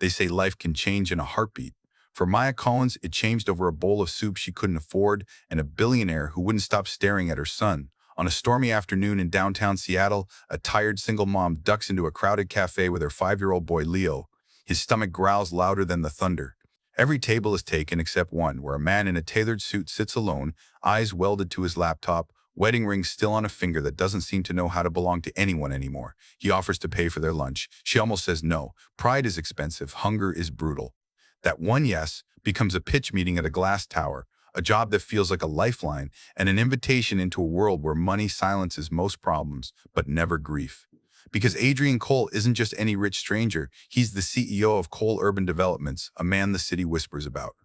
They say life can change in a heartbeat. For Maya Collins, it changed over a bowl of soup she couldn't afford and a billionaire who wouldn't stop staring at her son. On a stormy afternoon in downtown Seattle, a tired single mom ducks into a crowded cafe with her 5-year-old boy Leo. His stomach growls louder than the thunder. Every table is taken except one, where a man in a tailored suit sits alone, eyes welded to his laptop, wedding ring still on a finger that doesn't seem to know how to belong to anyone anymore. He offers to pay for their lunch. She almost says no. Pride is expensive. Hunger is brutal. That one yes becomes a pitch meeting at a glass tower, a job that feels like a lifeline, and an invitation into a world where money silences most problems, but never grief. Because Adrian Cole isn't just any rich stranger, he's the CEO of Cole Urban Developments, a man the city whispers about.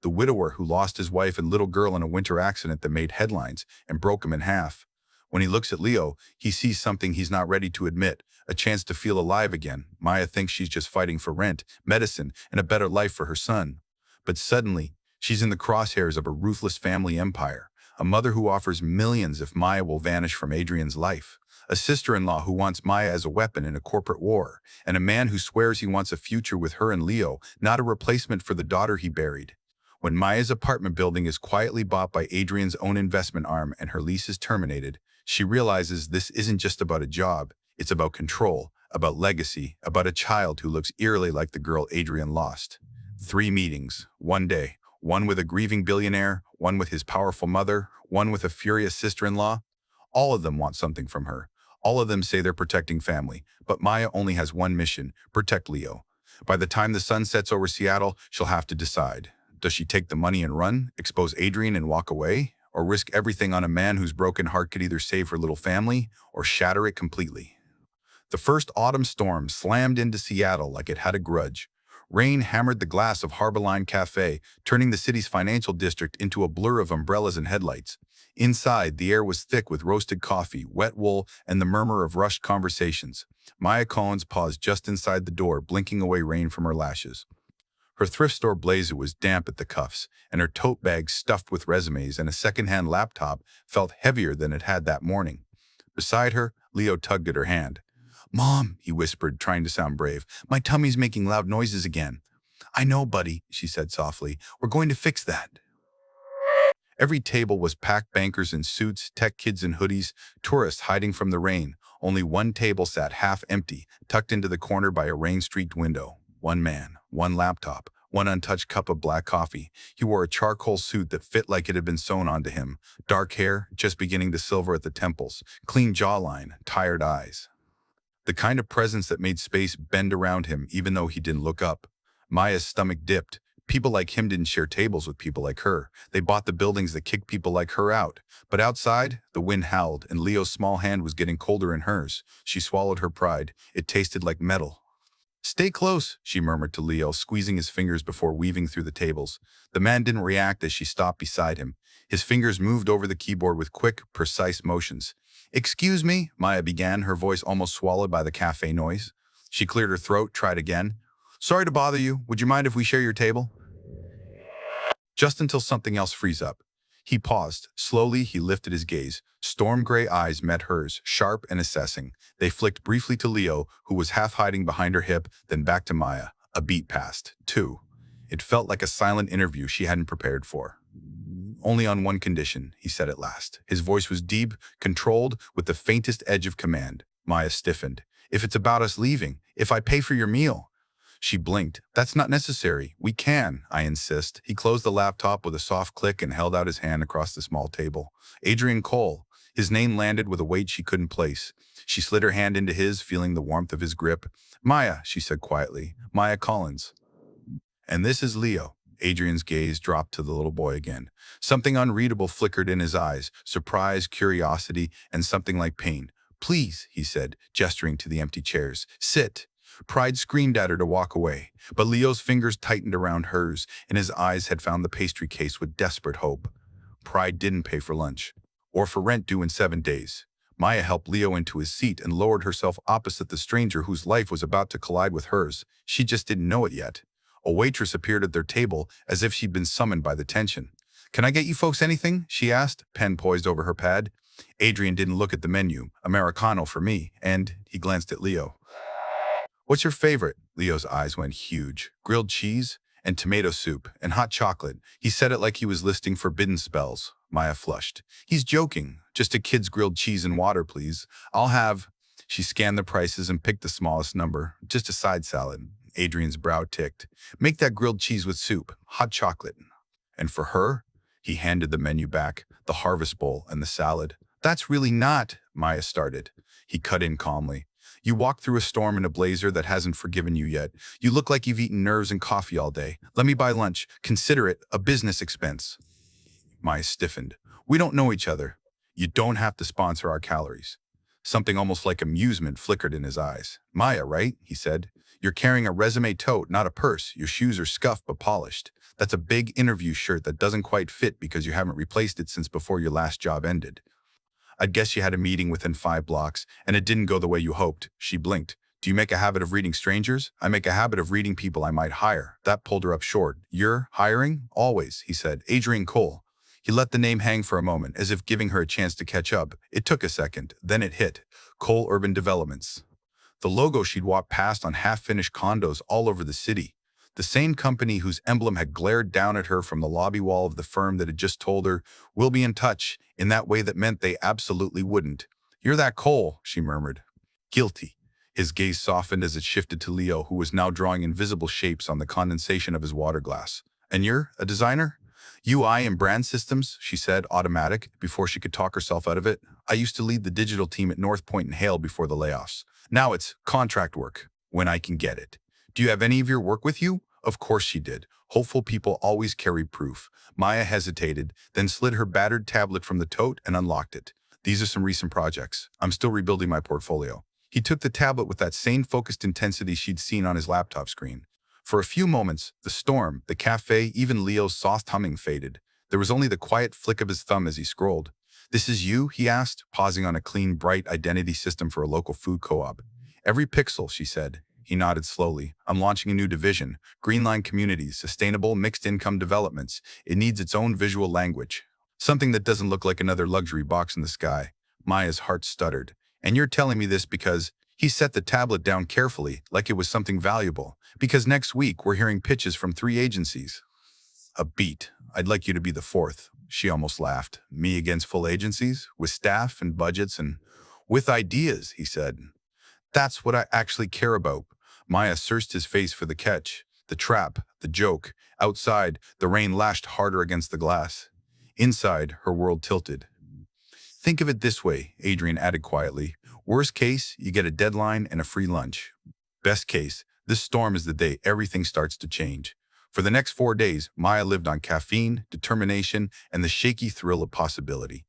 The widower who lost his wife and little girl in a winter accident that made headlines and broke him in half. When he looks at Leo, he sees something he's not ready to admit, a chance to feel alive again. Maya thinks she's just fighting for rent, medicine, and a better life for her son. But suddenly, she's in the crosshairs of a ruthless family empire, a mother who offers millions if Maya will vanish from Adrian's life, a sister-in-law who wants Maya as a weapon in a corporate war, and a man who swears he wants a future with her and Leo, not a replacement for the daughter he buried. When Maya's apartment building is quietly bought by Adrian's own investment arm and her lease is terminated, she realizes this isn't just about a job, it's about control, about legacy, about a child who looks eerily like the girl Adrian lost. 3 meetings, one day, one with a grieving billionaire, one with his powerful mother, one with a furious sister-in-law. All of them want something from her. All of them say they're protecting family, but Maya only has one mission: protect Leo. By the time the sun sets over Seattle, she'll have to decide. Does she take the money and run, expose Adrian and walk away, or risk everything on a man whose broken heart could either save her little family or shatter it completely? The first autumn storm slammed into Seattle like it had a grudge. Rain hammered the glass of Harborline Café, turning the city's financial district into a blur of umbrellas and headlights. Inside, the air was thick with roasted coffee, wet wool, and the murmur of rushed conversations. Maya Collins paused just inside the door, blinking away rain from her lashes. Her thrift store blazer was damp at the cuffs, and her tote bag stuffed with resumes and a second-hand laptop felt heavier than it had that morning. Beside her, Leo tugged at her hand. "Mom," he whispered, trying to sound brave, "my tummy's making loud noises again." "I know, buddy," she said softly. "We're going to fix that." Every table was packed: bankers in suits, tech kids in hoodies, tourists hiding from the rain. Only one table sat half empty, tucked into the corner by a rain-streaked window. One man, one laptop, one untouched cup of black coffee. He wore a charcoal suit that fit like it had been sewn onto him. Dark hair, just beginning to silver at the temples. Clean jawline, tired eyes. The kind of presence that made space bend around him even though he didn't look up. Maya's stomach dipped. People like him didn't share tables with people like her. They bought the buildings that kicked people like her out. But outside, the wind howled, and Leo's small hand was getting colder in hers. She swallowed her pride. It tasted like metal. "Stay close," she murmured to Leo, squeezing his fingers before weaving through the tables. The man didn't react as she stopped beside him. His fingers moved over the keyboard with quick, precise motions. "Excuse me," Maya began, her voice almost swallowed by the cafe noise. She cleared her throat, tried again. "Sorry to bother you. Would you mind if we share your table?" Just until something else frees up. He paused. Slowly, he lifted his gaze. Storm-gray eyes met hers, sharp and assessing. They flicked briefly to Leo, who was half hiding behind her hip, then back to Maya. A beat passed. 2. It felt like a silent interview she hadn't prepared for. "Only on one condition," he said at last. His voice was deep, controlled, with the faintest edge of command. Maya stiffened. "If it's about us leaving, if I pay for your meal." She blinked. "That's not necessary. We can, I insist." He closed the laptop with a soft click and held out his hand across the small table. Adrian Cole. His name landed with a weight she couldn't place. She slid her hand into his, feeling the warmth of his grip. "Maya," she said quietly. "Maya Collins. And this is Leo." Adrian's gaze dropped to the little boy again. Something unreadable flickered in his eyes, surprise, curiosity, and something like pain. "Please," he said, gesturing to the empty chairs. "Sit." Pride screamed at her to walk away, but Leo's fingers tightened around hers, and his eyes had found the pastry case with desperate hope. Pride didn't pay for lunch, or for rent due in 7 days. Maya helped Leo into his seat and lowered herself opposite the stranger whose life was about to collide with hers. She just didn't know it yet. A waitress appeared at their table as if she'd been summoned by the tension. "Can I get you folks anything?" she asked, pen poised over her pad. Adrian didn't look at the menu. "Americano for me," and he glanced at Leo. What's your favorite? Leo's eyes went huge. Grilled cheese and tomato soup and hot chocolate. He said it like he was listing forbidden spells. Maya flushed. He's joking. Just a kid's grilled cheese and water, please. I'll have... She scanned the prices and picked the smallest number. Just a side salad. Adrian's brow ticked. Make that grilled cheese with soup. Hot chocolate. And for her? He handed the menu back, the harvest bowl and the salad. That's really not, Maya started. He cut in calmly. You walk through a storm in a blazer that hasn't forgiven you yet. You look like you've eaten nerves and coffee all day. Let me buy lunch. Consider it a business expense. Maya stiffened. We don't know each other. You don't have to sponsor our calories. Something almost like amusement flickered in his eyes. Maya, right? He said. You're carrying a resume tote, not a purse. Your shoes are scuffed but polished. That's a big interview shirt that doesn't quite fit because you haven't replaced it since before your last job ended. I'd guess you had a meeting within 5 blocks, and it didn't go the way you hoped. She blinked. Do you make a habit of reading strangers? I make a habit of reading people I might hire. That pulled her up short. You're hiring? Always, he said. Adrian Cole. He let the name hang for a moment, as if giving her a chance to catch up. It took a second. Then it hit. Cole Urban Developments. The logo she'd walked past on half-finished condos all over the city. The same company whose emblem had glared down at her from the lobby wall of the firm that had just told her, we'll be in touch, in that way that meant they absolutely wouldn't. You're that Cole, she murmured. Guilty. His gaze softened as it shifted to Leo, who was now drawing invisible shapes on the condensation of his water glass. And you're a designer? UI and brand systems, she said, automatic, before she could talk herself out of it. I used to lead the digital team at North Point and Hale before the layoffs. Now it's contract work, when I can get it. Do you have any of your work with you? Of course she did. Hopeful people always carry proof. Maya hesitated, then slid her battered tablet from the tote and unlocked it. These are some recent projects. I'm still rebuilding my portfolio. He took the tablet with that same focused intensity she'd seen on his laptop screen. For a few moments, the storm, the cafe, even Leo's soft humming faded. There was only the quiet flick of his thumb as he scrolled. This is you? He asked, pausing on a clean, bright identity system for a local food co-op. Every pixel, she said. He nodded slowly. I'm launching a new division. Greenline Communities, Sustainable Mixed Income Developments. It needs its own visual language. Something that doesn't look like another luxury box in the sky. Maya's heart stuttered. And you're telling me this because... He set the tablet down carefully, like it was something valuable. Because next week, we're hearing pitches from 3 agencies. A beat. I'd like you to be the 4th. She almost laughed. Me against full agencies? With staff and budgets and... With ideas, he said. That's what I actually care about. Maya searched his face for the catch, the trap, the joke. Outside, the rain lashed harder against the glass. Inside, her world tilted. Think of it this way, Adrian added quietly. Worst case, you get a deadline and a free lunch. Best case, this storm is the day everything starts to change. For the next 4 days, Maya lived on caffeine, determination, and the shaky thrill of possibility.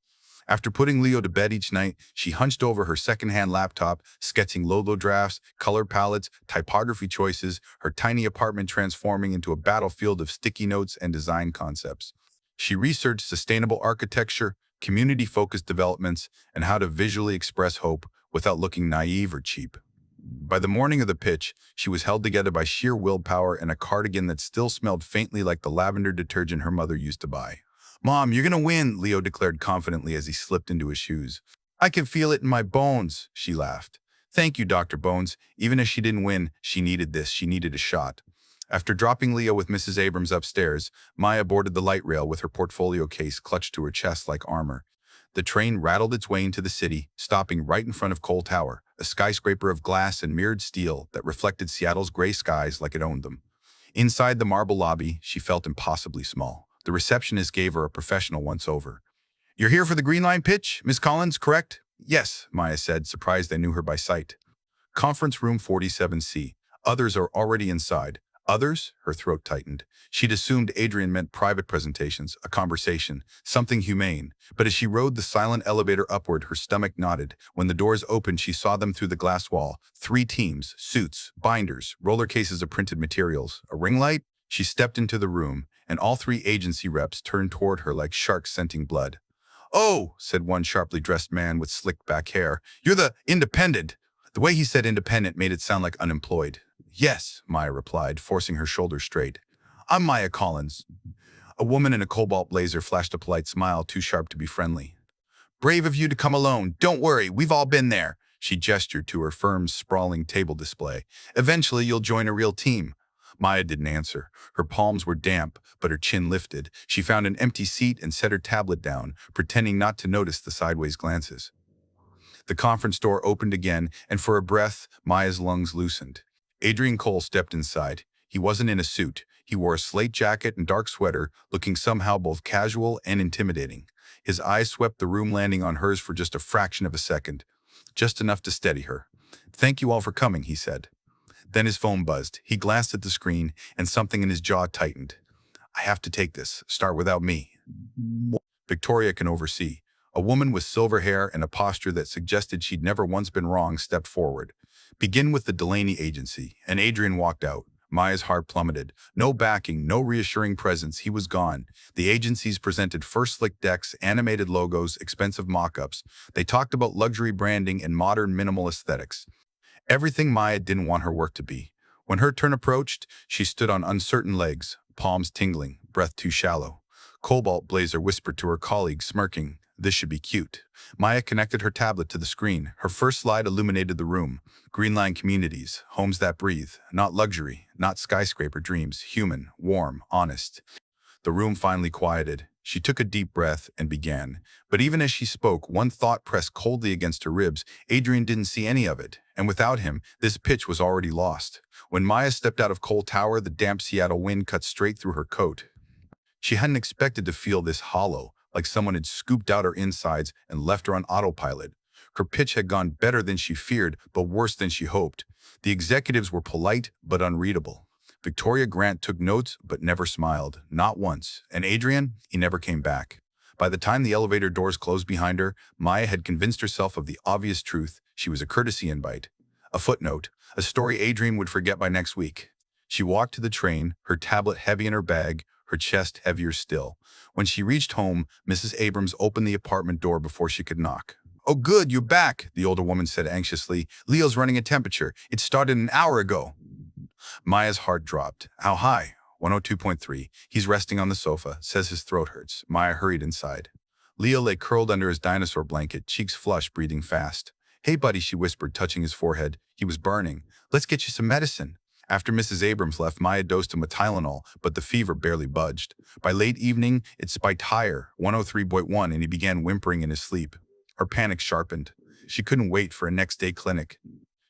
After putting Leo to bed each night, she hunched over her secondhand laptop, sketching logo drafts, color palettes, typography choices, her tiny apartment transforming into a battlefield of sticky notes and design concepts. She researched sustainable architecture, community-focused developments, and how to visually express hope without looking naive or cheap. By the morning of the pitch, she was held together by sheer willpower and a cardigan that still smelled faintly like the lavender detergent her mother used to buy. Mom, you're gonna win, Leo declared confidently as he slipped into his shoes. I can feel it in my bones, she laughed. Thank you, Dr. Bones. Even if she didn't win, she needed this. She needed a shot. After dropping Leo with Mrs. Abrams upstairs, Maya boarded the light rail with her portfolio case clutched to her chest like armor. The train rattled its way into the city, stopping right in front of Cole Tower, a skyscraper of glass and mirrored steel that reflected Seattle's gray skies like it owned them. Inside the marble lobby, she felt impossibly small. The receptionist gave her a professional once-over. You're here for the Green Line pitch, Miss Collins, correct? Yes, Maya said, surprised they knew her by sight. Conference room 47C. Others are already inside. Others? Her throat tightened. She'd assumed Adrian meant private presentations, a conversation, something humane. But as she rode the silent elevator upward, her stomach knotted. When the doors opened, she saw them through the glass wall. 3 teams, suits, binders, roller cases of printed materials. A ring light? She stepped into the room, and all 3 agency reps turned toward her like sharks scenting blood. Oh, said one sharply dressed man with slicked back hair. You're the independent. The way he said independent made it sound like unemployed. Yes, Maya replied, forcing her shoulders straight. I'm Maya Collins. A woman in a cobalt blazer flashed a polite smile too sharp to be friendly. Brave of you to come alone. Don't worry, we've all been there. She gestured to her firm's sprawling table display. Eventually, you'll join a real team. Maya didn't answer. Her palms were damp, but her chin lifted. She found an empty seat and set her tablet down, pretending not to notice the sideways glances. The conference door opened again, and for a breath, Maya's lungs loosened. Adrian Cole stepped inside. He wasn't in a suit. He wore a slate jacket and dark sweater, looking somehow both casual and intimidating. His eyes swept the room, landing on hers for just a fraction of a second, just enough to steady her. "Thank you all for coming," he said. Then his phone buzzed. He glanced at the screen, and something in his jaw tightened. "I have to take this. Start without me." Victoria can oversee. A woman with silver hair and a posture that suggested she'd never once been wrong stepped forward. "Begin with the Delaney agency," and Adrian walked out. Maya's heart plummeted. No backing, no reassuring presence. He was gone. The agencies presented first slick decks, animated logos, expensive mock-ups. They talked about luxury branding and modern minimal aesthetics. Everything Maya didn't want her work to be. When her turn approached, she stood on uncertain legs, palms tingling, breath too shallow. Cobalt Blazer whispered to her colleague, smirking, "This should be cute." Maya connected her tablet to the screen. Her first slide illuminated the room. Greenline communities, homes that breathe, not luxury, not skyscraper dreams, human, warm, honest. The room finally quieted. She took a deep breath and began. But even as she spoke, one thought pressed coldly against her ribs. Adrian didn't see any of it, and without him, this pitch was already lost. When Maya stepped out of Cole Tower, the damp Seattle wind cut straight through her coat. She hadn't expected to feel this hollow, like someone had scooped out her insides and left her on autopilot. Her pitch had gone better than she feared, but worse than she hoped. The executives were polite, but unreadable. Victoria Grant took notes, but never smiled, not once. And Adrian, he never came back. By the time the elevator doors closed behind her, Maya had convinced herself of the obvious truth. She was a courtesy invite. A footnote, a story Adrian would forget by next week. She walked to the train, her tablet heavy in her bag, her chest heavier still. When she reached home, Mrs. Abrams opened the apartment door before she could knock. "Oh good, you're back," the older woman said anxiously. "Leo's running a temperature. It started an hour ago." Maya's heart dropped. "How high?" 102.3. "He's resting on the sofa, says his throat hurts." Maya hurried inside. Leo lay curled under his dinosaur blanket, cheeks flushed, breathing fast. "Hey buddy," she whispered, touching his forehead. He was burning. "Let's get you some medicine." After Mrs. Abrams left, Maya dosed him with Tylenol, but the fever barely budged. By late evening, it spiked higher, 103.1, and he began whimpering in his sleep. Her panic sharpened. She couldn't wait for a next-day clinic.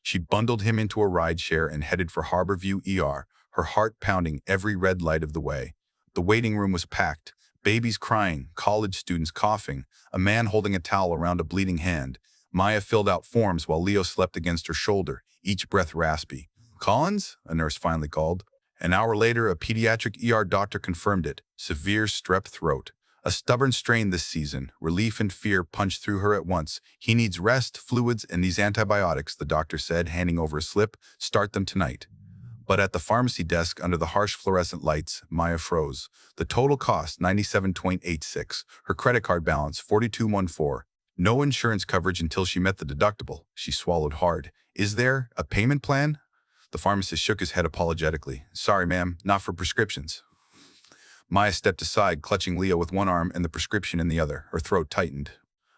She bundled him into a rideshare and headed for Harborview ER, her heart pounding every red light of the way. The waiting room was packed. Babies crying, college students coughing, a man holding a towel around a bleeding hand. Maya filled out forms while Leo slept against her shoulder, each breath raspy. "Collins?" a nurse finally called. An hour later, a pediatric ER doctor confirmed it. Severe strep throat. A stubborn strain this season. Relief and fear punched through her at once. "He needs rest, fluids, and these antibiotics," the doctor said, handing over a slip. "Start them tonight." But at the pharmacy desk, under the harsh fluorescent lights, Maya froze. The total cost, $97.86. Her credit card balance, $42.14. No insurance coverage until she met the deductible. She swallowed hard. "Is there a payment plan?" The pharmacist shook his head apologetically. "Sorry, ma'am, not for prescriptions." Maya stepped aside, clutching Leo with one arm and the prescription in the other. Her throat tightened.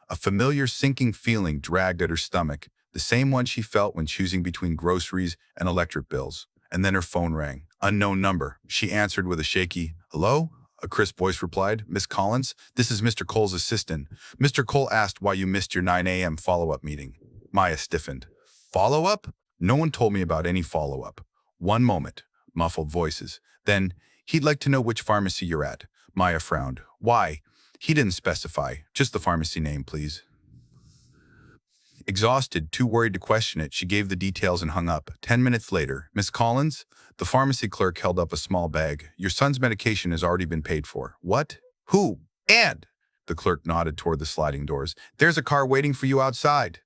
A familiar sinking feeling dragged at her stomach, the same one she felt when choosing between groceries and electric bills. And then her phone rang. Unknown number. She answered with a shaky, "Hello?" A crisp voice replied, "Miss Collins, this is Mr. Cole's assistant. Mr. Cole asked why you missed your 9 a.m. follow-up meeting." Maya stiffened. "Follow-up? No one told me about any follow-up." "One moment," muffled voices. Then, "He'd like to know which pharmacy you're at." Maya frowned. "Why?" "He didn't specify. Just the pharmacy name, please." Exhausted, too worried to question it, she gave the details and hung up. 10 minutes later, "Miss Collins?" The pharmacy clerk held up a small bag. "Your son's medication has already been paid for." "What? Who? And?" The clerk nodded toward the sliding doors. "There's a car waiting for you outside."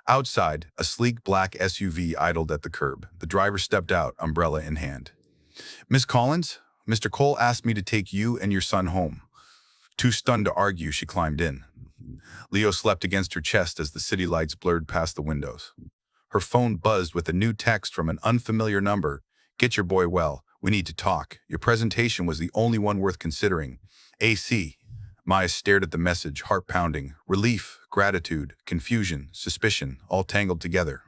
Outside, a sleek black SUV idled at the curb. The driver stepped out, umbrella in hand. "Miss Collins, Mr. Cole asked me to take you and your son home." Too stunned to argue, she climbed in. Leo slept against her chest as the city lights blurred past the windows. Her phone buzzed with a new text from an unfamiliar number. "Get your boy well. We need to talk. Your presentation was the only one worth considering. AC." Maya stared at the message, heart pounding. Relief, gratitude, confusion, suspicion, all tangled together.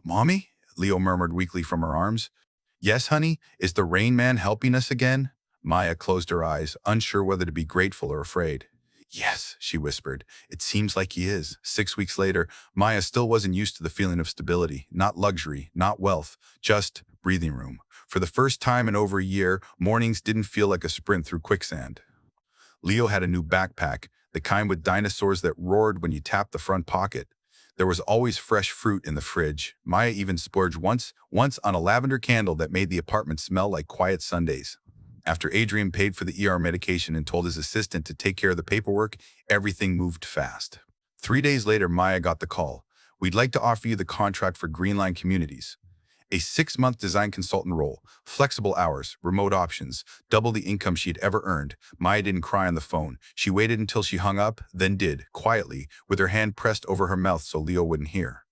Mommy? Leo murmured weakly from her arms. Yes, honey? Is the Rain Man helping us again? Maya closed her eyes, unsure whether to be grateful or afraid. Yes, she whispered. It seems like he is. 6 weeks later, Maya still wasn't used to the feeling of stability, not luxury, not wealth, just breathing room. For the first time in over a year, mornings didn't feel like a sprint through quicksand. Leo had a new backpack, the kind with dinosaurs that roared when you tapped the front pocket. There was always fresh fruit in the fridge. Maya even splurged once on a lavender candle that made the apartment smell like quiet Sundays. After Adrian paid for the ER medication and told his assistant to take care of the paperwork, everything moved fast. 3 days later, Maya got the call. We'd like to offer you the contract for Green Line Communities. A 6-month design consultant role, flexible hours, remote options, double the income she'd ever earned. Maya didn't cry on the phone. She waited until she hung up, then did, quietly, with her hand pressed over her mouth so Leo wouldn't hear.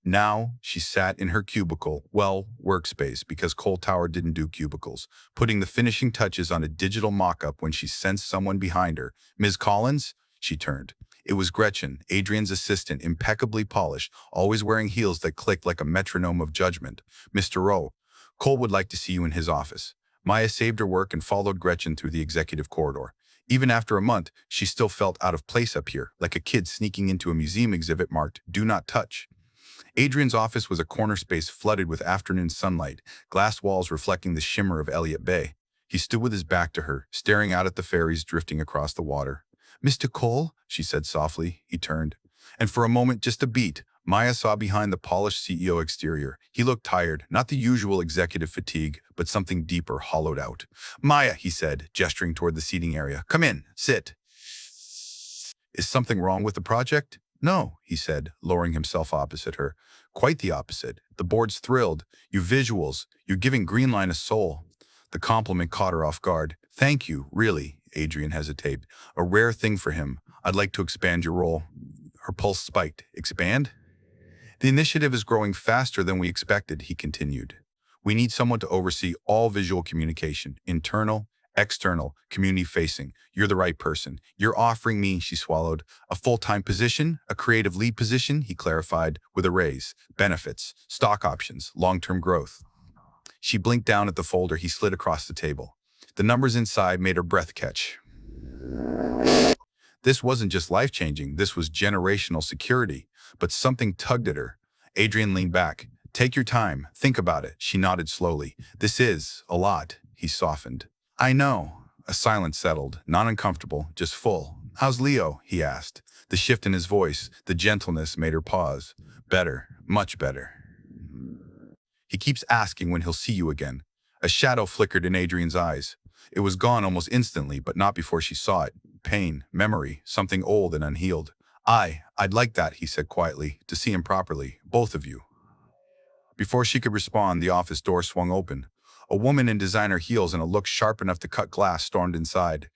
Now, she sat in her cubicle, well, workspace, because Cole Tower didn't do cubicles, putting the finishing touches on a digital mock-up when she sensed someone behind her. Ms. Collins? She turned. It was Gretchen, Adrian's assistant, impeccably polished, always wearing heels that clicked like a metronome of judgment. Mr. Rowe, Cole would like to see you in his office. Maya saved her work and followed Gretchen through the executive corridor. Even after a month, she still felt out of place up here, like a kid sneaking into a museum exhibit marked, "Do not touch." Adrian's office was a corner space flooded with afternoon sunlight, glass walls reflecting the shimmer of Elliott Bay. He stood with his back to her, staring out at the ferries drifting across the water. "Mr. Cole?" she said softly. He turned. And for a moment, just a beat, Maya saw behind the polished CEO exterior. He looked tired, not the usual executive fatigue, but something deeper, hollowed out. "Maya," he said, gesturing toward the seating area. "Come in, sit." "Is something wrong with the project?" "No," he said, lowering himself opposite her. "Quite the opposite. The board's thrilled. You visuals, you're giving Green Line a soul." The compliment caught her off guard. "Thank you, really," Adrian hesitated. "A rare thing for him. I'd like to expand your role." Her pulse spiked. "Expand?" "The initiative is growing faster than we expected," he continued. "We need someone to oversee all visual communication, internal, external, community-facing. You're the right person. You're offering me," she swallowed, "a full-time position, a creative lead position," he clarified, "with a raise, benefits, stock options, long-term growth." She blinked down at the folder he slid across the table. The numbers inside made her breath catch. This wasn't just life-changing, this was generational security. But something tugged at her. Adrian leaned back. "Take your time. Think about it." She nodded slowly. "This is a lot." He softened. "I know." A silence settled, not uncomfortable, just full. "How's Leo?" he asked. The shift in his voice, the gentleness made her pause. "Better, much better. He keeps asking when he'll see you again." A shadow flickered in Adrian's eyes. It was gone almost instantly, but not before she saw it. Pain, memory, something old and unhealed. I'd like that," he said quietly, "to see him properly, both of you." Before she could respond, the office door swung open. A woman in designer heels and a look sharp enough to cut glass stormed inside.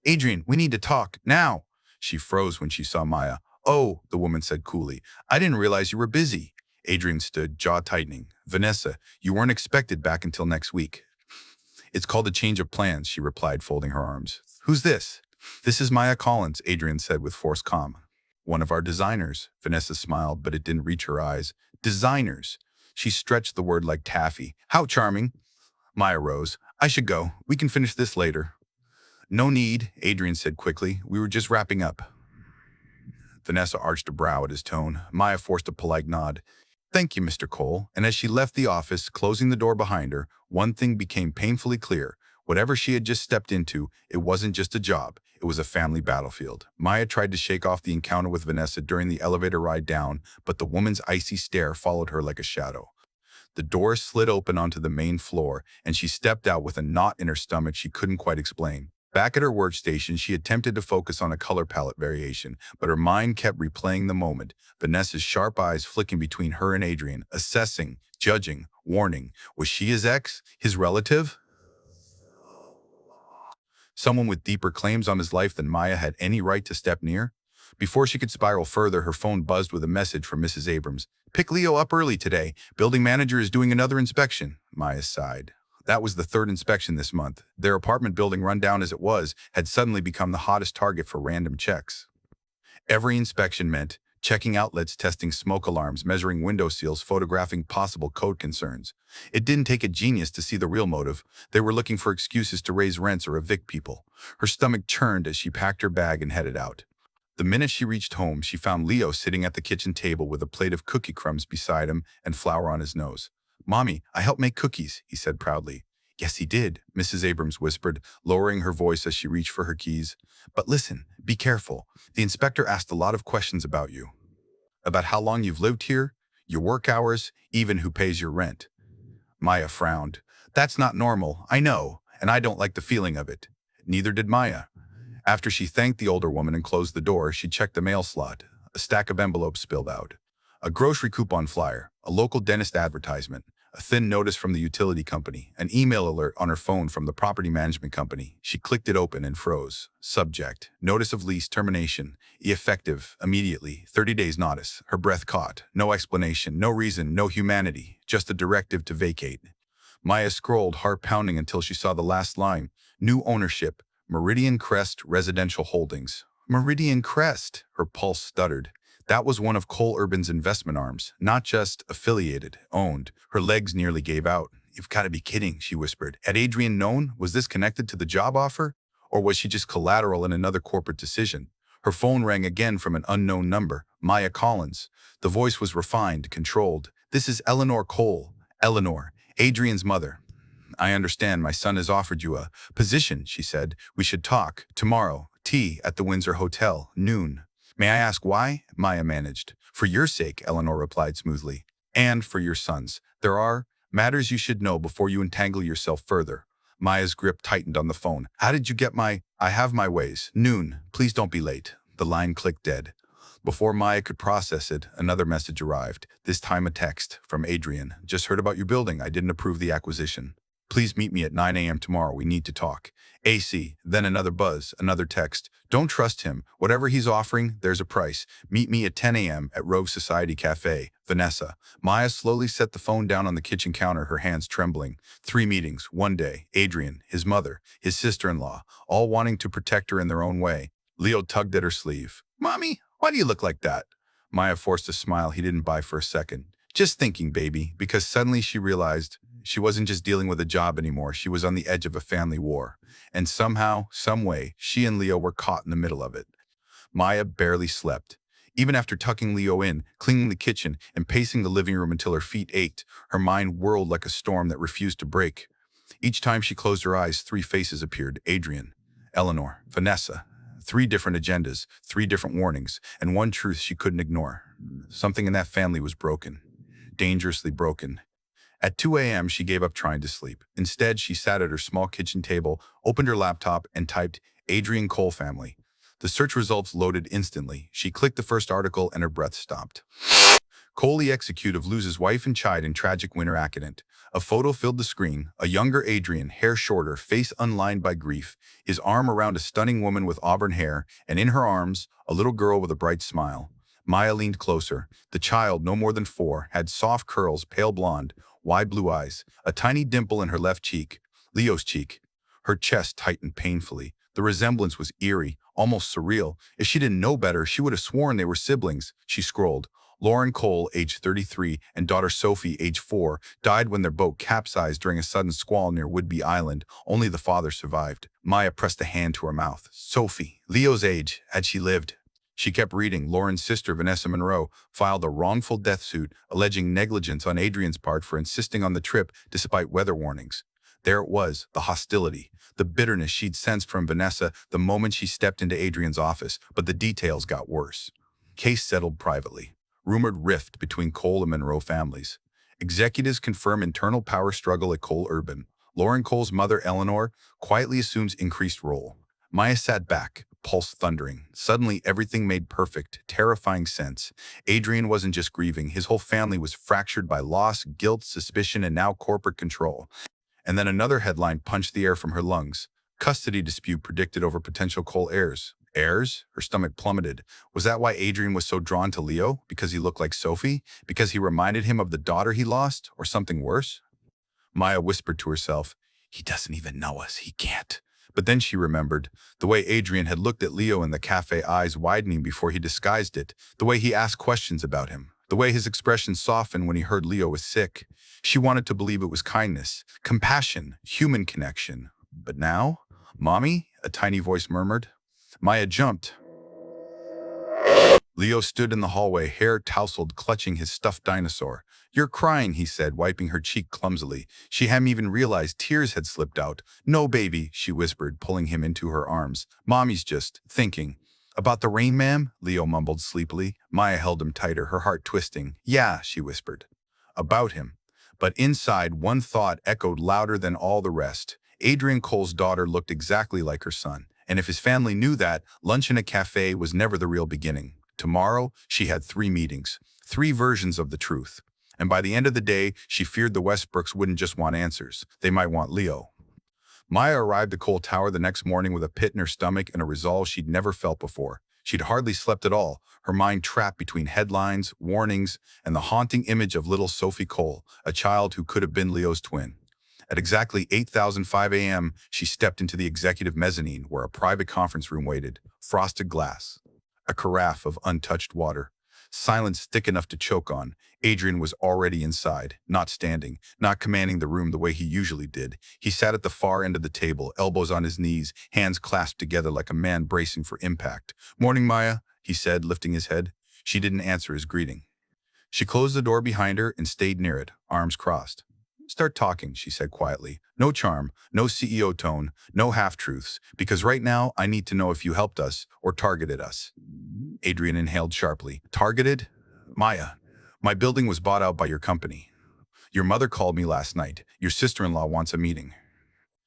"Adrian, we need to talk, now." She froze when she saw Maya. "Oh," the woman said coolly, "I didn't realize you were busy." Adrian stood, jaw tightening. "Vanessa, you weren't expected back until next week." "It's called a change of plans," she replied, folding her arms. "Who's this?" "This is Maya Collins," Adrian said with forced calm. "One of our designers." Vanessa smiled, but it didn't reach her eyes. "Designers." She stretched the word like taffy. "How charming." Maya rose. "I should go. We can finish this later." "No need," Adrian said quickly. "We were just wrapping up." Vanessa arched a brow at his tone. Maya forced a polite nod. "Thank you, Mr. Cole." And as she left the office, closing the door behind her, one thing became painfully clear. Whatever she had just stepped into, it wasn't just a job. It was a family battlefield. Maya tried to shake off the encounter with Vanessa during the elevator ride down, but the woman's icy stare followed her like a shadow. The door slid open onto the main floor, and she stepped out with a knot in her stomach she couldn't quite explain. Back at her workstation, she attempted to focus on a color palette variation, but her mind kept replaying the moment, Vanessa's sharp eyes flicking between her and Adrian, assessing, judging, warning. Was she his ex? His relative? Someone with deeper claims on his life than Maya had any right to step near? Before she could spiral further, her phone buzzed with a message from Mrs. Abrams. "Pick Leo up early today. Building manager is doing another inspection." Maya sighed. That was the third inspection this month. Their apartment building, run down as it was, had suddenly become the hottest target for random checks. Every inspection meant checking outlets, testing smoke alarms, measuring window seals, photographing possible code concerns. It didn't take a genius to see the real motive. They were looking for excuses to raise rents or evict people. Her stomach churned as she packed her bag and headed out. The minute she reached home, she found Leo sitting at the kitchen table with a plate of cookie crumbs beside him and flour on his nose. "Mommy, I helped make cookies," he said proudly. "Yes, he did," Mrs. Abrams whispered, lowering her voice as she reached for her keys. "But listen, be careful. The inspector asked a lot of questions about you. About how long you've lived here, your work hours, even who pays your rent." Maya frowned. "That's not normal, I know, and I don't like the feeling of it." Neither did Maya. After she thanked the older woman and closed the door, she checked the mail slot. A stack of envelopes spilled out. A grocery coupon flyer, a local dentist advertisement, a thin notice from the utility company, an email alert on her phone from the property management company. She clicked it open and froze. Subject: notice of lease termination. Effective immediately. 30 days notice. Her breath caught. No explanation, no reason, no humanity. Just a directive to vacate. Maya scrolled, heart pounding, until she saw the last line. New ownership. Meridian Crest Residential Holdings. Meridian Crest. Her pulse stuttered. That was one of Cole Urban's investment arms, not just affiliated, owned. Her legs nearly gave out. "You've got to be kidding," she whispered. Had Adrian known? Was this connected to the job offer? Or was she just collateral in another corporate decision? Her phone rang again from an unknown number. Maya Collins. The voice was refined, controlled. "This is Eleanor Cole." Eleanor, Adrian's mother. "I understand my son has offered you a position," she said. "We should talk. Tomorrow. Tea at the Windsor Hotel. Noon." "May I ask why?" Maya managed. "For your sake," Eleanor replied smoothly. "And for your son's. There are matters you should know before you entangle yourself further." Maya's grip tightened on the phone. "How did you get my— I have my ways. Noon. Please don't be late." The line clicked dead. Before Maya could process it, another message arrived. This time a text from Adrian. "Just heard about your building. I didn't approve the acquisition. Please meet me at 9 a.m. tomorrow. We need to talk. AC." Then another buzz, another text. "Don't trust him. Whatever he's offering, there's a price. Meet me at 10 a.m. at Rove Society Café. Vanessa." Maya slowly set the phone down on the kitchen counter, her hands trembling. 3 meetings, one day. Adrian, his mother, his sister-in-law, all wanting to protect her in their own way. Leo tugged at her sleeve. "Mommy, why do you look like that?" Maya forced a smile he didn't buy for a second. "Just thinking, baby," because suddenly she realized she wasn't just dealing with a job anymore. She was on the edge of a family war. And somehow, some way, she and Leo were caught in the middle of it. Maya barely slept. Even after tucking Leo in, cleaning the kitchen, and pacing the living room until her feet ached, her mind whirled like a storm that refused to break. Each time she closed her eyes, 3 faces appeared. Adrian, Eleanor, Vanessa. 3 different agendas, 3 different warnings, and one truth she couldn't ignore. Something in that family was broken. Dangerously broken. At 2 a.m., she gave up trying to sleep. Instead, she sat at her small kitchen table, opened her laptop, and typed Adrian Cole family. The search results loaded instantly. She clicked the first article and her breath stopped. Cole, the executive, loses wife and child in tragic winter accident. A photo filled the screen. A younger Adrian, hair shorter, face unlined by grief, his arm around a stunning woman with auburn hair, and in her arms, a little girl with a bright smile. Maya leaned closer. The child, no more than 4, had soft curls, pale blonde, wide blue eyes, a tiny dimple in her left cheek, Leo's cheek. Her chest tightened painfully. The resemblance was eerie, almost surreal. If she didn't know better, she would have sworn they were siblings. She scrolled. Lauren Cole, age 33, and daughter Sophie, age 4, died when their boat capsized during a sudden squall near Whidbey Island. Only the father survived. Maya pressed a hand to her mouth. Sophie, Leo's age, had she lived? She kept reading. Lauren's sister, Vanessa Monroe, filed a wrongful death suit, alleging negligence on Adrian's part for insisting on the trip despite weather warnings. There it was, the hostility, the bitterness she'd sensed from Vanessa the moment she stepped into Adrian's office, but the details got worse. Case settled privately. Rumored rift between Cole and Monroe families. Executives confirm internal power struggle at Cole Urban. Lauren Cole's mother, Eleanor, quietly assumes increased role. Maya sat back, pulse thundering. Suddenly, everything made perfect, terrifying sense. Adrian wasn't just grieving. His whole family was fractured by loss, guilt, suspicion, and now corporate control. And then another headline punched the air from her lungs. Custody dispute predicted over potential Cole heirs. Heirs? Her stomach plummeted. Was that why Adrian was so drawn to Leo? Because he looked like Sophie? Because he reminded him of the daughter he lost? Or something worse? Maya whispered to herself, "He doesn't even know us. He can't." But then she remembered the way Adrian had looked at Leo in the cafe, eyes widening before he disguised it, the way he asked questions about him, the way his expression softened when he heard Leo was sick. She wanted to believe it was kindness, compassion, human connection. But now, "Mommy?" a tiny voice murmured. Maya jumped. Leo stood in the hallway, hair tousled, clutching his stuffed dinosaur. "You're crying," he said, wiping her cheek clumsily. She hadn't even realized tears had slipped out. "No, baby," she whispered, pulling him into her arms. "Mommy's just thinking." "About the rain, ma'am?" Leo mumbled sleepily. Maya held him tighter, her heart twisting. "Yeah," she whispered. About him. But inside, one thought echoed louder than all the rest. Adrian Cole's daughter looked exactly like her son. And if his family knew that, lunch in a cafe was never the real beginning. Tomorrow, she had 3 meetings, 3 versions of the truth. And by the end of the day, she feared the Westbrooks wouldn't just want answers. They might want Leo. Maya arrived at Cole Tower the next morning with a pit in her stomach and a resolve she'd never felt before. She'd hardly slept at all, her mind trapped between headlines, warnings, and the haunting image of little Sophie Cole, a child who could have been Leo's twin. At exactly 8:05 a.m., she stepped into the executive mezzanine where a private conference room waited, frosted glass, a carafe of untouched water. Silence thick enough to choke on. Adrian was already inside, not standing, not commanding the room the way he usually did. He sat at the far end of the table, elbows on his knees, hands clasped together like a man bracing for impact. "Morning, Maya," he said, lifting his head. She didn't answer his greeting. She closed the door behind her and stayed near it, arms crossed. "Start talking," she said quietly. "No charm, no CEO tone, no half-truths, because right now I need to know if you helped us or targeted us." Adrian inhaled sharply. "Targeted? Maya, my building was bought out by your company. Your mother called me last night. Your sister-in-law wants a meeting.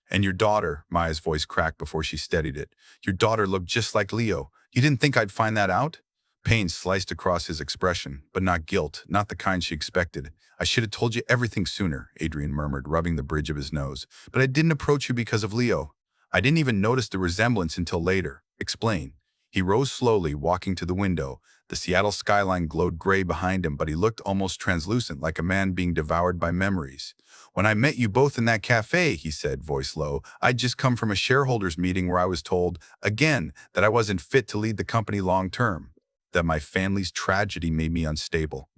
And your daughter," Maya's voice cracked before she steadied it. "Your daughter looked just like Leo. You didn't think I'd find that out?" Pain sliced across his expression, but not guilt, not the kind she expected. "I should have told you everything sooner," Adrian murmured, rubbing the bridge of his nose. "But I didn't approach you because of Leo. I didn't even notice the resemblance until later. Explain." He rose slowly, walking to the window. The Seattle skyline glowed gray behind him, but he looked almost translucent, like a man being devoured by memories. "When I met you both in that cafe," he said, voice low, "I'd just come from a shareholders meeting where I was told, again, that I wasn't fit to lead the company long term, that my family's tragedy made me unstable."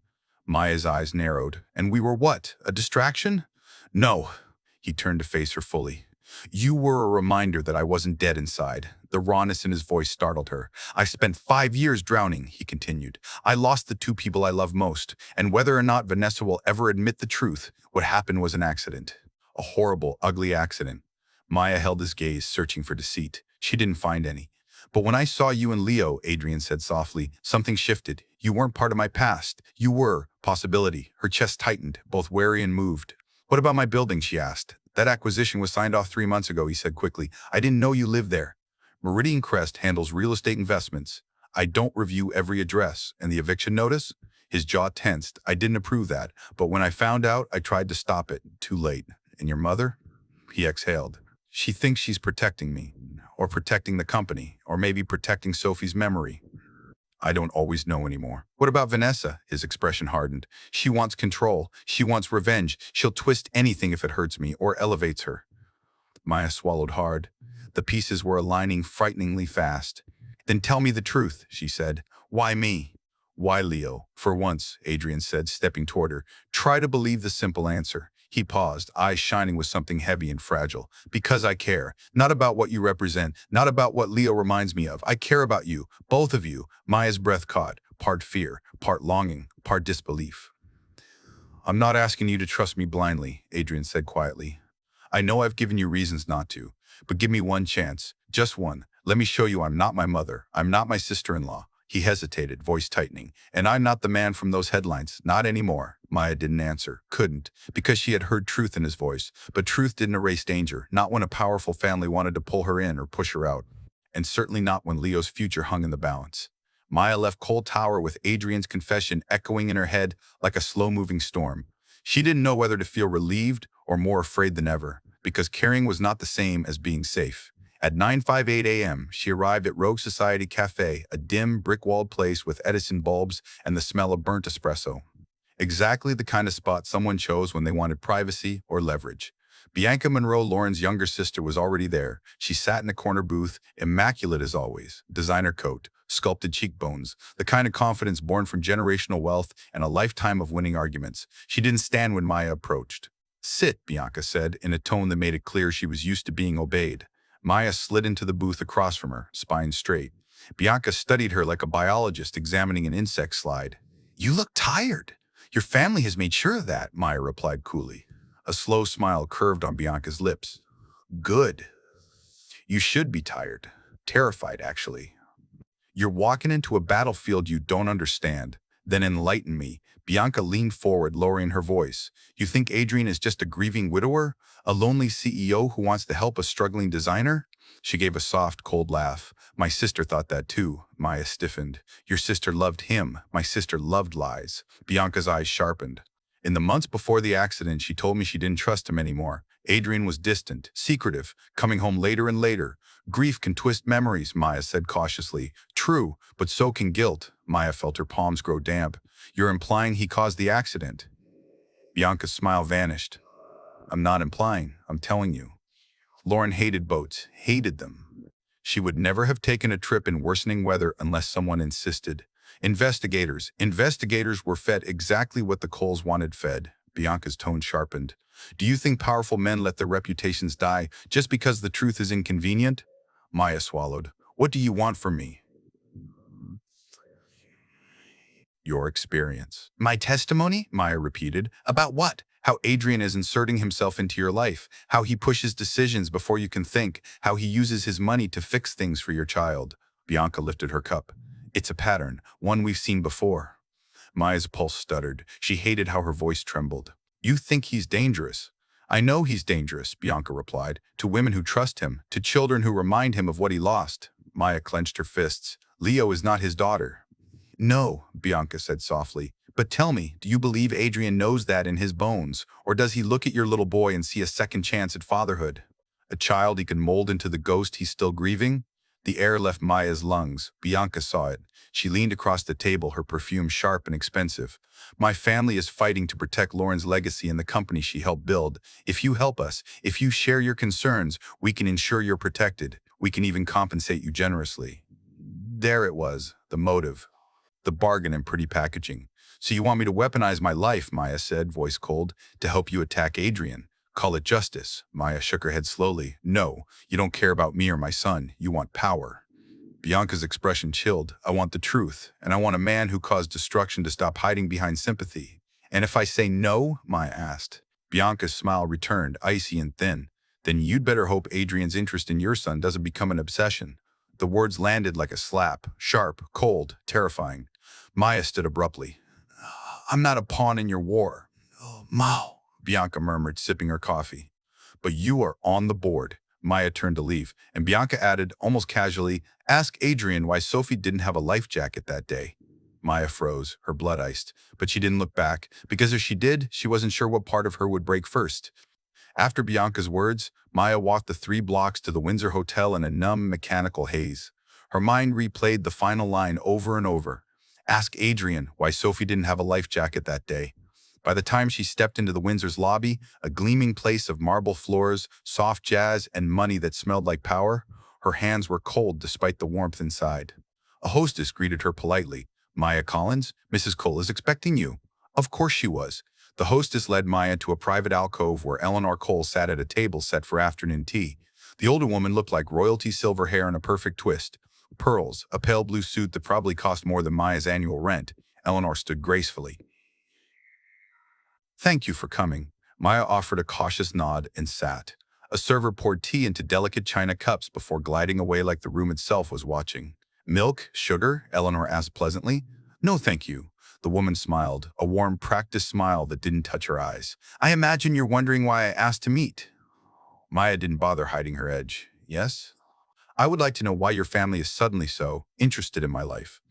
Maya's eyes narrowed. "And we were what? A distraction?" "No." He turned to face her fully. "You were a reminder that I wasn't dead inside." The rawness in his voice startled her. "I spent 5 years drowning," he continued. "I lost the 2 people I love most, and whether or not Vanessa will ever admit the truth, what happened was an accident. A horrible, ugly accident." Maya held his gaze, searching for deceit. She didn't find any. "But when I saw you and Leo," Adrian said softly, "something shifted. You weren't part of my past. You were possibility." Her chest tightened, both wary and moved. "What about my building?" she asked. "That acquisition was signed off 3 months ago," he said quickly. "I didn't know you lived there." "Meridian Crest handles real estate investments. I don't review every address." "And the eviction notice?" His jaw tensed. "I didn't approve that, but when I found out, I tried to stop it. Too late." "And your mother?" He exhaled. "She thinks she's protecting me, or protecting the company, or maybe protecting Sophie's memory. I don't always know anymore." "What about Vanessa?" His expression hardened. "She wants control. She wants revenge. She'll twist anything if it hurts me or elevates her." Maya swallowed hard. The pieces were aligning frighteningly fast. "Then tell me the truth," she said. "Why me?" "Why Leo?" "For once," Adrian said, stepping toward her. "Try to believe the simple answer." He paused, eyes shining with something heavy and fragile. "Because I care. Not about what you represent, not about what Leo reminds me of. I care about you, both of you." Maya's breath caught, part fear, part longing, part disbelief. "I'm not asking you to trust me blindly," Adrian said quietly. "I know I've given you reasons not to, but give me one chance, just one. Let me show you I'm not my mother. I'm not my sister-in-law." He hesitated, voice tightening. "And I'm not the man from those headlines. Not anymore." Maya didn't answer, couldn't, because she had heard truth in his voice. But truth didn't erase danger, not when a powerful family wanted to pull her in or push her out. And certainly not when Leo's future hung in the balance. Maya left Cole Tower with Adrian's confession echoing in her head like a slow-moving storm. She didn't know whether to feel relieved or more afraid than ever, because caring was not the same as being safe. At 9:58 a.m., she arrived at Rogue Society Café, a dim, brick-walled place with Edison bulbs and the smell of burnt espresso. Exactly the kind of spot someone chose when they wanted privacy or leverage. Bianca Monroe, Lauren's younger sister, was already there. She sat in a corner booth, immaculate as always, designer coat, sculpted cheekbones, the kind of confidence born from generational wealth and a lifetime of winning arguments. She didn't stand when Maya approached. "Sit," Bianca said, in a tone that made it clear she was used to being obeyed. Maya slid into the booth across from her, spine straight. Bianca studied her like a biologist examining an insect slide. "You look tired." "Your family has made sure of that," Maya replied coolly. A slow smile curved on Bianca's lips. "Good. You should be tired. Terrified, actually. You're walking into a battlefield you don't understand. Then enlighten me." Bianca leaned forward, lowering her voice. "You think Adrian is just a grieving widower? A lonely CEO who wants to help a struggling designer?" She gave a soft, cold laugh. "My sister thought that too." Maya stiffened. "Your sister loved him. My sister loved lies." Bianca's eyes sharpened. "In the months before the accident, she told me she didn't trust him anymore. Adrian was distant, secretive, coming home later and later. Grief can twist memories," Maya said cautiously. "True, but so can guilt." Maya felt her palms grow damp. "You're implying he caused the accident?" Bianca's smile vanished. "I'm not implying, I'm telling you. Lauren hated boats, hated them. She would never have taken a trip in worsening weather unless someone insisted. Investigators were fed exactly what the Coles wanted fed." Bianca's tone sharpened. "Do you think powerful men let their reputations die just because the truth is inconvenient?" Maya swallowed. "What do you want from me?" "Your experience." "My testimony?" Maya repeated. "About what?" "How Adrian is inserting himself into your life, how he pushes decisions before you can think, how he uses his money to fix things for your child." Bianca lifted her cup. "It's a pattern, one we've seen before." Maya's pulse stuttered. She hated how her voice trembled. "You think he's dangerous?" "I know he's dangerous," Bianca replied, "to women who trust him, to children who remind him of what he lost." Maya clenched her fists. "Leo is not his daughter." "No," Bianca said softly. "But tell me, do you believe Adrian knows that in his bones? Or does he look at your little boy and see a second chance at fatherhood? A child he can mold into the ghost he's still grieving?" The air left Maya's lungs. Bianca saw it. She leaned across the table, her perfume sharp and expensive. "My family is fighting to protect Lauren's legacy and the company she helped build. If you help us, if you share your concerns, we can ensure you're protected. We can even compensate you generously." There it was, the motive. The bargain in pretty packaging. "So you want me to weaponize my life," Maya said, voice cold, "to help you attack Adrian? Call it justice." Maya shook her head slowly. "No, you don't care about me or my son. You want power." Bianca's expression chilled. "I want the truth, and I want a man who caused destruction to stop hiding behind sympathy." "And if I say no?" Maya asked. Bianca's smile returned, icy and thin. "Then you'd better hope Adrian's interest in your son doesn't become an obsession." The words landed like a slap, sharp, cold, terrifying. Maya stood abruptly. "I'm not a pawn in your war." "Oh, Mao," Bianca murmured, sipping her coffee. "But you are on the board." Maya turned to leave, and Bianca added, almost casually, "Ask Adrian why Sophie didn't have a life jacket that day." Maya froze, her blood iced, but she didn't look back, because if she did, she wasn't sure what part of her would break first. After Bianca's words, Maya walked the 3 blocks to the Windsor Hotel in a numb, mechanical haze. Her mind replayed the final line over and over. Ask Adrian why Sophie didn't have a life jacket that day. By the time she stepped into the Windsor's lobby, a gleaming place of marble floors, soft jazz, and money that smelled like power, her hands were cold despite the warmth inside. A hostess greeted her politely. "Maya Collins, Mrs. Cole is expecting you." Of course she was. The hostess led Maya to a private alcove where Eleanor Cole sat at a table set for afternoon tea. The older woman looked like royalty, silver hair in a perfect twist. Pearls, a pale blue suit that probably cost more than Maya's annual rent. Eleanor stood gracefully. "Thank you for coming." Maya offered a cautious nod and sat. A server poured tea into delicate china cups before gliding away like the room itself was watching. "Milk? Sugar?" Eleanor asked pleasantly. "No, thank you." The woman smiled, a warm, practiced smile that didn't touch her eyes. "I imagine you're wondering why I asked to meet." Maya didn't bother hiding her edge. "Yes? I would like to know why your family is suddenly so interested in my life."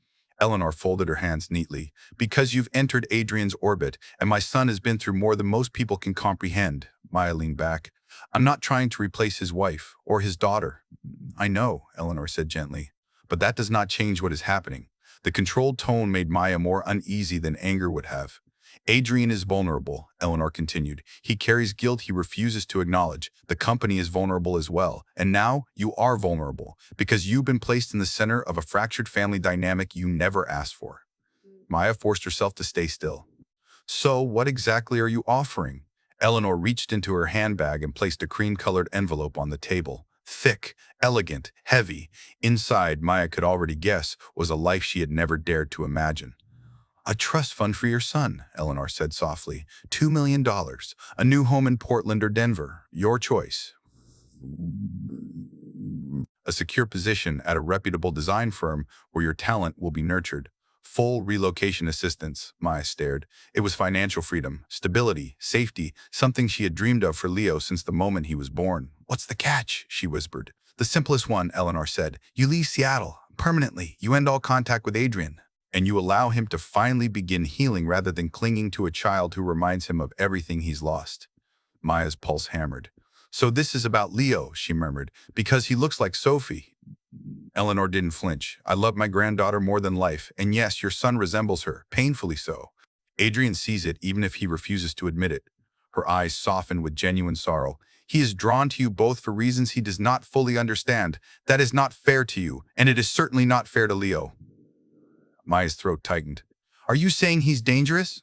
Eleanor folded her hands neatly. "Because you've entered Adrian's orbit, and my son has been through more than most people can comprehend." Maya leaned back. "I'm not trying to replace his wife or his daughter." "I know," Eleanor said gently. "But that does not change what is happening." The controlled tone made Maya more uneasy than anger would have. Adrian is vulnerable, Eleanor continued. He carries guilt he refuses to acknowledge. The company is vulnerable as well. And now you are vulnerable because you've been placed in the center of a fractured family dynamic you never asked for. Maya forced herself to stay still. So what exactly are you offering? Eleanor reached into her handbag and placed a cream-colored envelope on the table. Thick, elegant, heavy. Inside, Maya could already guess, was a life she had never dared to imagine. A trust fund for your son, Eleanor said softly. $2 million. A new home in Portland or Denver. Your choice. A secure position at a reputable design firm where your talent will be nurtured. Full relocation assistance, Maya stared. It was financial freedom, stability, safety, something she had dreamed of for Leo since the moment he was born. What's the catch? She whispered. The simplest one, Eleanor said. You leave Seattle, permanently. You end all contact with Adrian. And you allow him to finally begin healing rather than clinging to a child who reminds him of everything he's lost. Maya's pulse hammered. So this is about Leo, she murmured, because he looks like Sophie. Eleanor didn't flinch. I love my granddaughter more than life, and yes, your son resembles her, painfully so. Adrian sees it even if he refuses to admit it. Her eyes soften with genuine sorrow. He is drawn to you both for reasons he does not fully understand. That is not fair to you, and it is certainly not fair to Leo. Maya's throat tightened. Are you saying he's dangerous?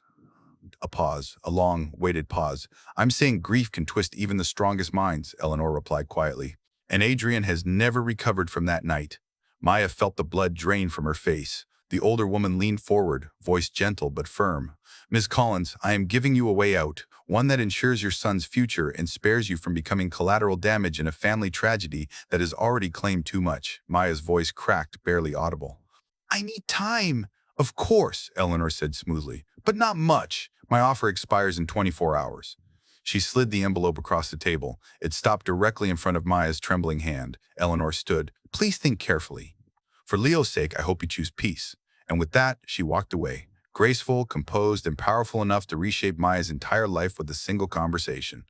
A pause, a long, weighted pause. I'm saying grief can twist even the strongest minds, Eleanor replied quietly. And Adrian has never recovered from that night. Maya felt the blood drain from her face. The older woman leaned forward, voice gentle but firm. Ms. Collins, I am giving you a way out, one that ensures your son's future and spares you from becoming collateral damage in a family tragedy that has already claimed too much. Maya's voice cracked, barely audible. I need time. Of course, Eleanor said smoothly, but not much. My offer expires in 24 hours. She slid the envelope across the table. It stopped directly in front of Maya's trembling hand. Eleanor stood. Please think carefully. For Leo's sake, I hope you choose peace. And with that, she walked away, graceful, composed, and powerful enough to reshape Maya's entire life with a single conversation.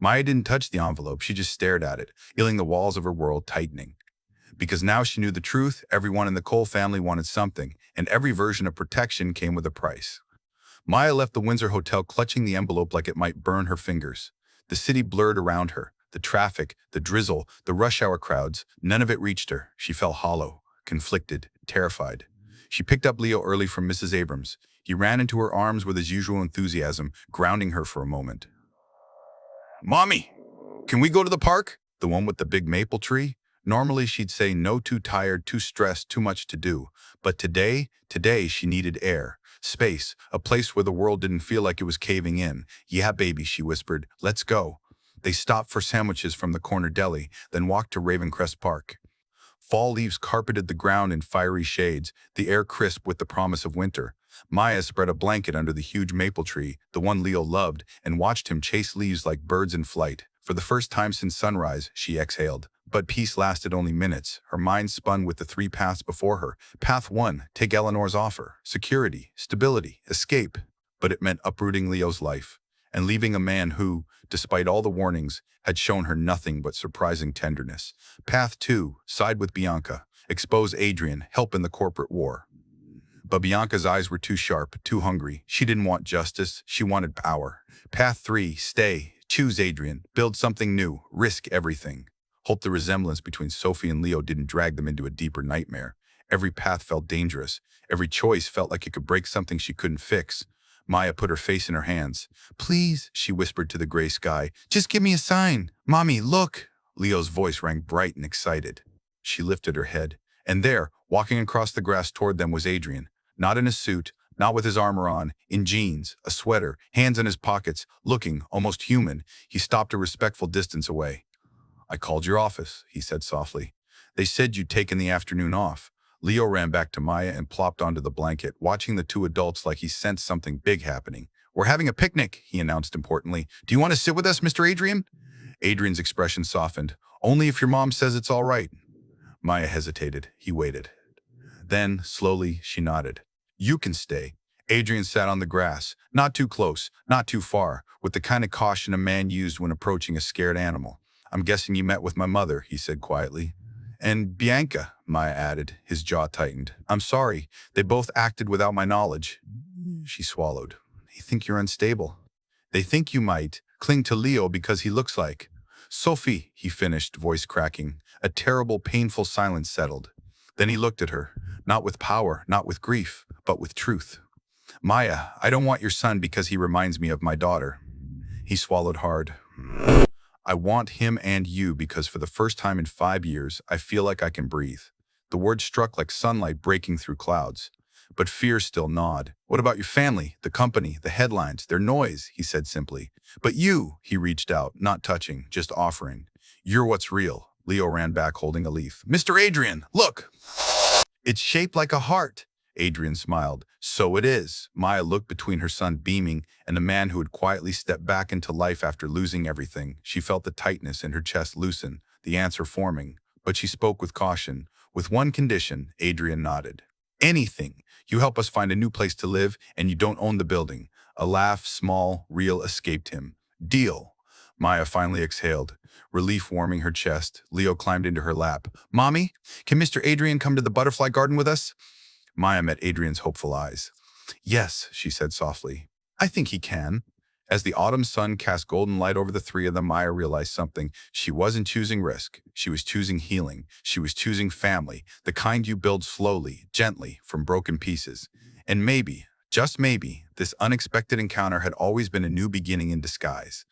Maya didn't touch the envelope. She just stared at it, feeling the walls of her world tightening. Because now she knew the truth, everyone in the Cole family wanted something, and every version of protection came with a price. Maya left the Windsor Hotel clutching the envelope like it might burn her fingers. The city blurred around her. The traffic, the drizzle, the rush hour crowds, none of it reached her. She felt hollow, conflicted, terrified. She picked up Leo early from Mrs. Abrams. He ran into her arms with his usual enthusiasm, grounding her for a moment. Mommy, can we go to the park? The one with the big maple tree? Normally she'd say no, too tired, too stressed, too much to do. But today she needed air, space, a place where the world didn't feel like it was caving in. Yeah, baby, she whispered. Let's go. They stopped for sandwiches from the corner deli, then walked to Ravencrest Park. Fall leaves carpeted the ground in fiery shades, the air crisp with the promise of winter. Maya spread a blanket under the huge maple tree, the one Leo loved, and watched him chase leaves like birds in flight. For the first time since sunrise, she exhaled. But peace lasted only minutes. Her mind spun with the 3 paths before her. Path 1, take Eleanor's offer. Security, stability, escape. But it meant uprooting Leo's life and leaving a man who, despite all the warnings, had shown her nothing but surprising tenderness. Path 2, side with Bianca. Expose Adrian, help in the corporate war. But Bianca's eyes were too sharp, too hungry. She didn't want justice. She wanted power. Path 3, stay. Choose Adrian. Build something new. Risk everything. Hope the resemblance between Sophie and Leo didn't drag them into a deeper nightmare. Every path felt dangerous. Every choice felt like it could break something she couldn't fix. Maya put her face in her hands. Please, she whispered to the gray sky, just give me a sign. Mommy, look. Leo's voice rang bright and excited. She lifted her head. And there, walking across the grass toward them was Adrian. Not in a suit, not with his armor on, in jeans, a sweater, hands in his pockets, looking almost human. He stopped a respectful distance away. I called your office, he said softly. They said you'd taken the afternoon off. Leo ran back to Maya and plopped onto the blanket, watching the 2 adults like he sensed something big happening. We're having a picnic, he announced importantly. Do you want to sit with us, Mr. Adrian? Adrian's expression softened. Only if your mom says it's all right. Maya hesitated. He waited. Then, slowly, she nodded. You can stay. Adrian sat on the grass, not too close, not too far, with the kind of caution a man used when approaching a scared animal. I'm guessing you met with my mother, he said quietly. And Bianca, Maya added, his jaw tightened. I'm sorry, they both acted without my knowledge. She swallowed. They think you're unstable. They think you might cling to Leo because he looks like. Sophie, he finished, voice cracking. A terrible, painful silence settled. Then he looked at her, not with power, not with grief, but with truth. Maya, I don't want your son because he reminds me of my daughter. He swallowed hard. I want him and you because for the first time in 5 years, I feel like I can breathe. The word struck like sunlight breaking through clouds. But fear still gnawed. What about your family, the company, the headlines, their noise, he said simply. But you, he reached out, not touching, just offering. You're what's real. Leo ran back holding a leaf. Mr. Adrian, look! It's shaped like a heart. Adrian smiled. So it is. Maya looked between her son beaming and the man who had quietly stepped back into life after losing everything. She felt the tightness in her chest loosen, the answer forming. But she spoke with caution. With one condition, Adrian nodded. Anything. You help us find a new place to live, and you don't own the building. A laugh, small, real, escaped him. Deal. Maya finally exhaled, relief warming her chest. Leo climbed into her lap. Mommy, can Mr. Adrian come to the butterfly garden with us? Maya met Adrian's hopeful eyes. Yes, she said softly. I think he can. As the autumn sun cast golden light over the three of them, Maya realized something. She wasn't choosing risk. She was choosing healing. She was choosing family, the kind you build slowly, gently, from broken pieces. And maybe, just maybe, this unexpected encounter had always been a new beginning in disguise.